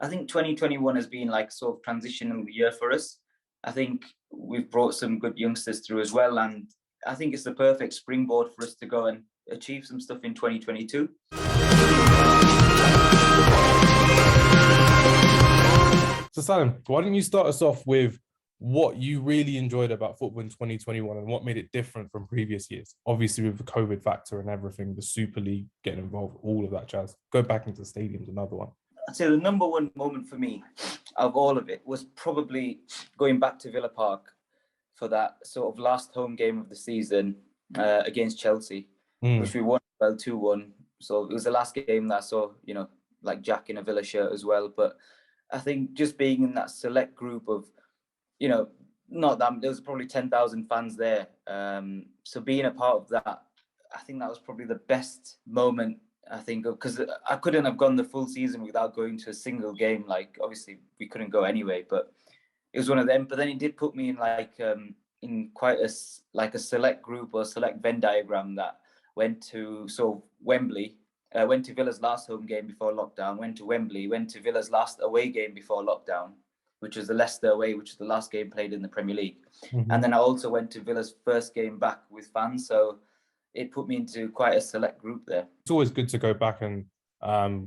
I think 2021 has been like sort of transitional year for us. I think we've brought some good youngsters through as well, and I think it's the perfect springboard for us to go and achieve some stuff in 2022. So Salim, why don't you start us off with what you really enjoyed about football in 2021 and what made it different from previous years? Obviously, with the COVID factor and everything, the Super League getting involved, all of that jazz. Go back into the stadiums, another one. I'd say the number one moment for me of all of it was probably going back to Villa Park for that sort of last home game of the season against Chelsea, which we won 2-1. So it was the last game that I saw, like Jack in a Villa shirt as well. But I think just being in that select group of, not that there was probably 10,000 fans there. So being a part of that, I think that was probably the best moment, I think, because I couldn't have gone the full season without going to a single game. Like, obviously we couldn't go anyway, but it was one of them. But then it did put me in in quite a select group or select Venn diagram that went to Wembley, went to Villa's last home game before lockdown, went to Wembley, went to Villa's last away game before lockdown, which was the Leicester away, which was the last game played in the Premier League. And then I also went to Villa's first game back with fans. So it put me into quite a select group there. It's always good to go back and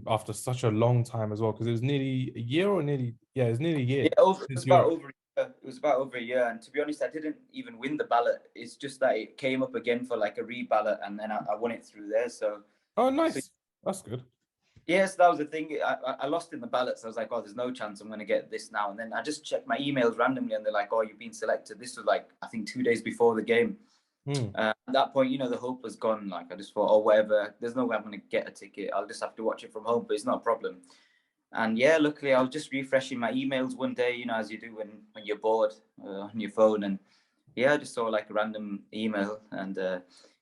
after such a long time as well, because it was nearly a year or nearly a year. Yeah, it was about over a year. It was about over a year. And to be honest, I didn't even win the ballot. It's just that it came up again for like a reballot, and then I won it through there. So nice. That's good. Yes, that was the thing. I lost in the ballots. I was like, oh, there's no chance I'm going to get this now. And then I just checked my emails randomly, and they're like, oh, you've been selected. This was like, I think 2 days before the game. At that point, the hope was gone. Like, I just thought, oh, whatever. There's no way I'm going to get a ticket. I'll just have to watch it from home, but it's not a problem. And yeah, luckily, I was just refreshing my emails one day, as you do when you're bored on your phone. And yeah, I just saw like a random email, and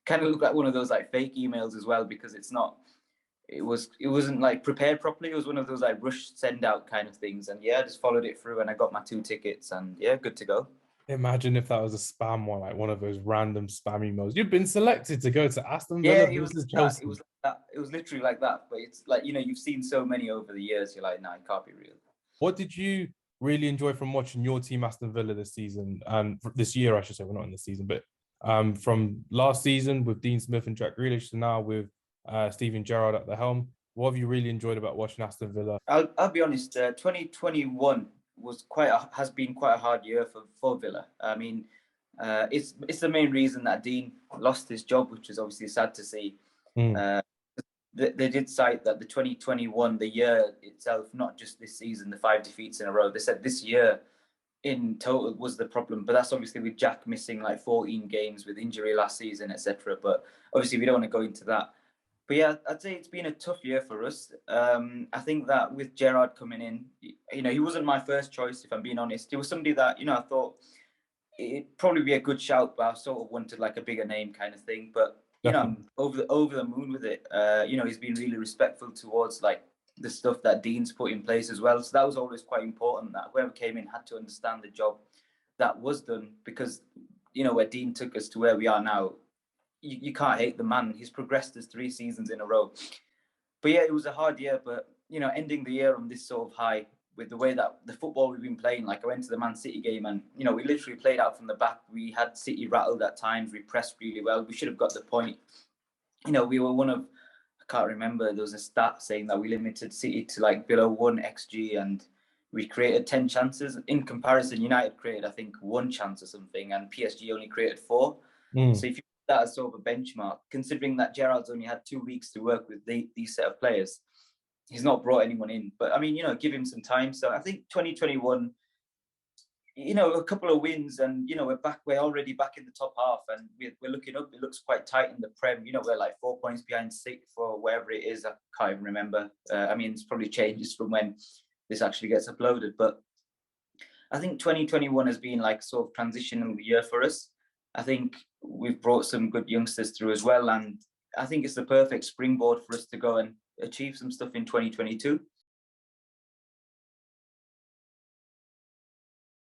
kind of looked like one of those like fake emails as well, because it wasn't like prepared properly. It was one of those like rush send out kind of things. And yeah, I just followed it through, and I got my 2 tickets, and yeah, good to go. Imagine if that was a spam one, like one of those random spam emails. You've been selected to go to Aston Villa versus Chelsea. It was like that. It was literally like that. But it's like, you've seen so many over the years. You're like, nah, it can't be real. What did you really enjoy from watching your team Aston Villa this season, and this year, I should say? We're not in the season, but from last season with Dean Smith and Jack Grealish to now with Steven Gerrard at the helm. What have you really enjoyed about watching Aston Villa? I'll be honest. 2021 has been quite a hard year for Villa. I mean, it's the main reason that Dean lost his job, which is obviously sad to see. They did cite that the 2021, the year itself, not just this season, the 5 defeats in a row. They said this year in total was the problem, but that's obviously with Jack missing like 14 games with injury last season, etc. But obviously we don't want to go into that. But yeah, I'd say it's been a tough year for us. I think that with Gerrard coming in, he wasn't my first choice, if I'm being honest. He was somebody that, I thought it'd probably be a good shout, but I sort of wanted like a bigger name kind of thing. But, I'm over the moon with it. He's been really respectful towards like the stuff that Dean's put in place as well. So that was always quite important, that whoever came in had to understand the job that was done, because, where Dean took us to where we are now, you can't hate the man. He's progressed us 3 seasons in a row. But yeah, it was a hard year, but, ending the year on this sort of high with the way that the football we've been playing, like I went to the Man City game and, we literally played out from the back. We had City rattled at times. We pressed really well. We should have got the point. We were one of, I can't remember, there was a stat saying that we limited City to like below 1 XG, and we created 10 chances. In comparison, United created, I think, 1 chance or something, and PSG only created 4. So if you that as sort of a benchmark, considering that Gerrard's only had 2 weeks to work with these set of players, he's not brought anyone in. But I mean, give him some time. So I think 2021, a couple of wins, and we're already back in the top half, and we're looking up. It looks quite tight in the Prem. We're like 4 points behind 6th or wherever it is. I can't even remember. I mean, it's probably changes from when this actually gets uploaded. But I think 2021 has been like sort of transitional year for us. I think we've brought some good youngsters through as well, and I think it's the perfect springboard for us to go and achieve some stuff in 2022.